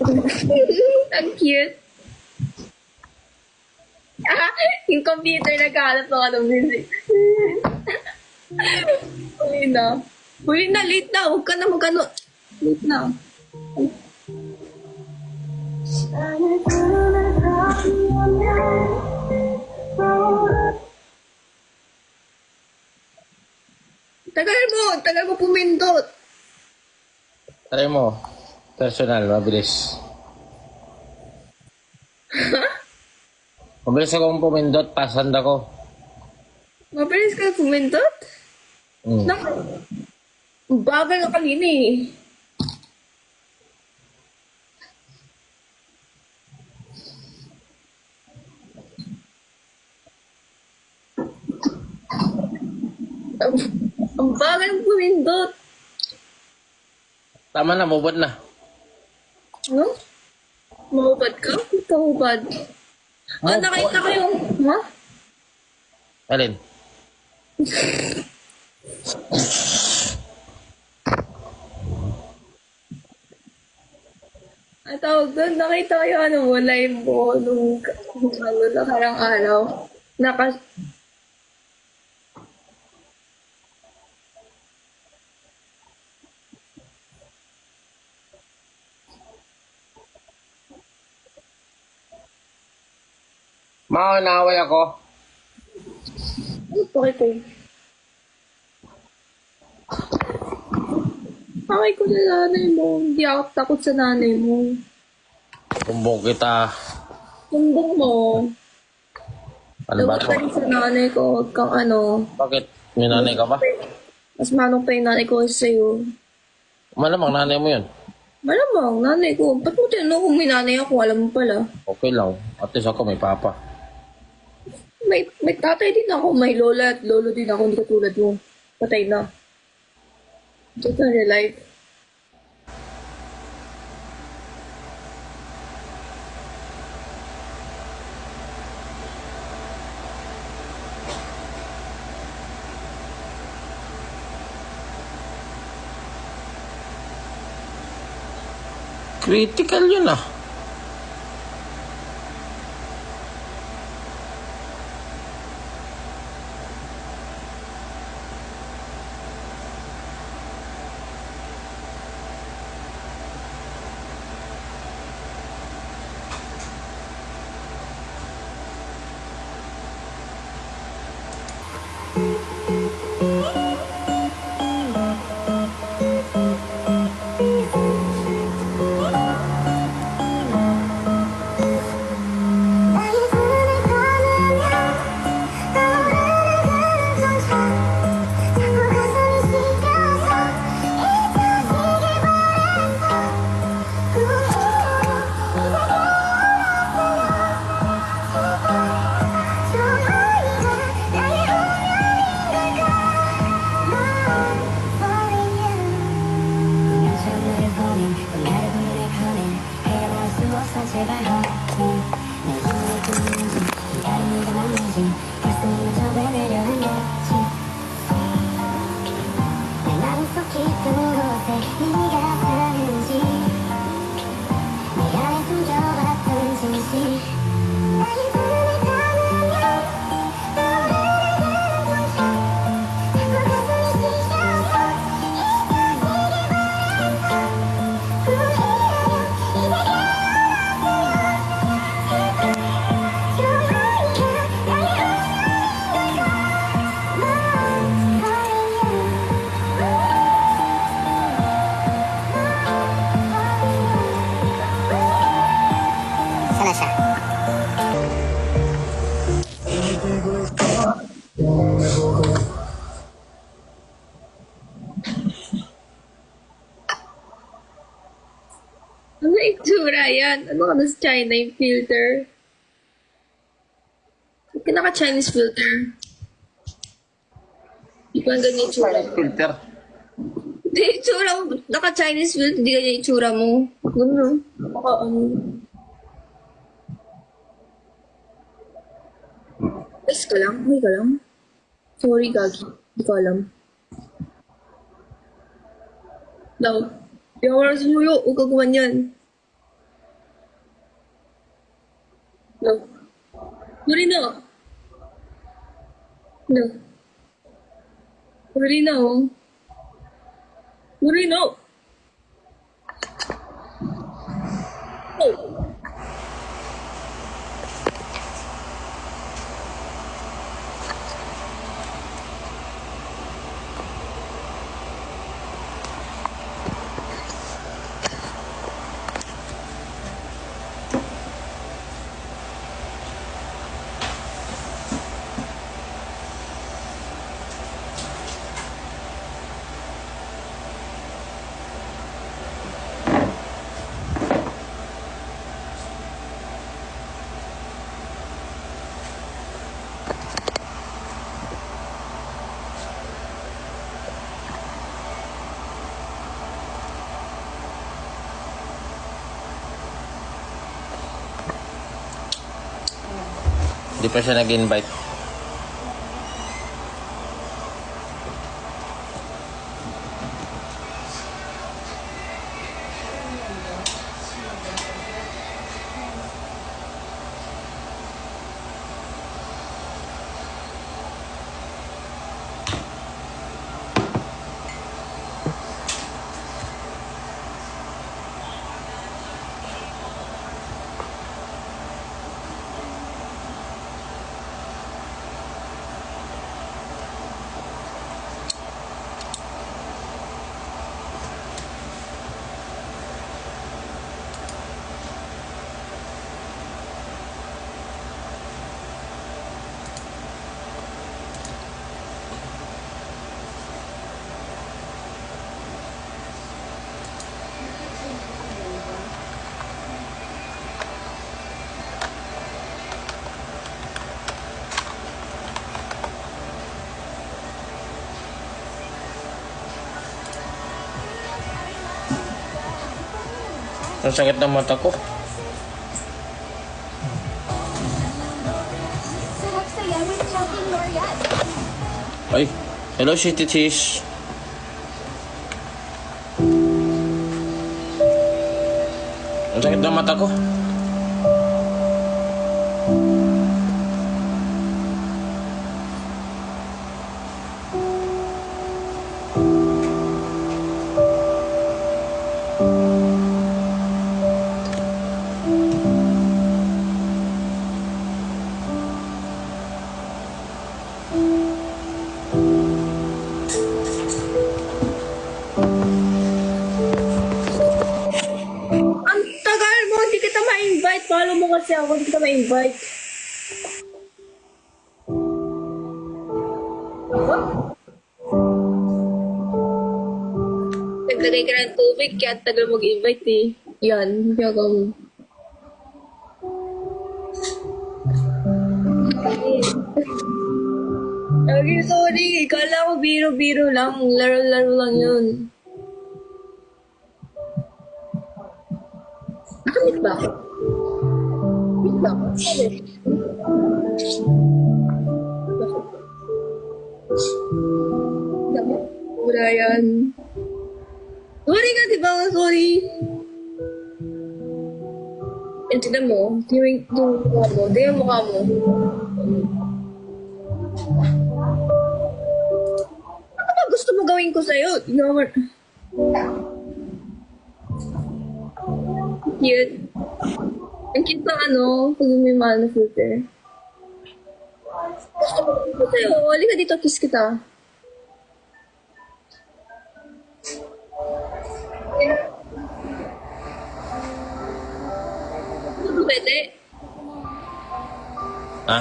Ang cute. Yung computer nagkahanap ng anong music. Huli na. Huli na, late na. Huwag ka na magano. Late na. Tagal mo pumindot. Try mo. Personal, mabilis. Mabilis akong pumindot, pasan ako. Mabilis ka pumindot? Naku. Bagal na kanina eh. Ang bagal ng pumindot. Tama na, mubad na. Ano? Mahubad ka? Ito hubad. Nakita ko yung... Ha? Alin? Ang tawag doon, nakita ko yung ano mo, live mo nung nakarang araw. Maunaway ako. Ano pa ito? Pakay ko sa nanay mo. Hindi ako takot sa nanay mo. Tumbong kita. Tumbong mo. Ano ba Lagot ka ito? rin sa nanay ko. Huwag kang ano. Bakit? May nanay ka ba? Mas manong pa yung nanay ko sa'yo. Malamang nanay mo yun. Malamang, nanay ko. Ba't mo tinanong kung may nanay ako? Alam mo pala. Okay lang. At least ako may papa. May tatay din ako. May lola at lolo din ako. Hindi katulad mo. Patay na. Ito na real life. Critical yun ah. Sana siya. Ano itsura yan? Ano ka sa China yung filter? Ba't ka naka-Chinese filter? Hindi ko ang ganyan itsura mo. Filter. Hindi itsura mo. Naka-Chinese filter, hindi ganyan itsura mo. Ano? Baka ano. Yes ka lang? Hindi ka lang? Sorry, Gagi. Hindi ko alam. Daw. Di ako wala sumuyo. Huwag ka guman yan. No. Sorry, no. No. Sorry, no. Sorry, no. No. Hindi pa siya nag-invite. Ang sakit ng mata ko. Saya with Chelsea Noriat. Ay, hello, Shitty Cheese. Ang sakit ng mata ko. Ang tagal mo, hindi kita ma-invite. Follow mo kasi ako, hindi kita ma-invite. Naglagay ka ng tubig, kaya ang tagal mag-invite eh. Yan, hindi ako. Okay, sorry. Kala ko biro-biro lang. Laro-laro lang yun. Nakamit ba ako? Wait ba ako? Sorry. Bakit? Wala yan. Sorry nga, di ba? Sorry. Yan, tignan mo. Yung mukha mo. Di yung mukha mo. Ano ba gusto mo gawin ko sa'yo? Tignan mo. Cute. Ang cute ng ano, pag may mahal na filter. Gusto ko gawin ko sa'yo. Halika dito, kiss kita. Pwede. Ha?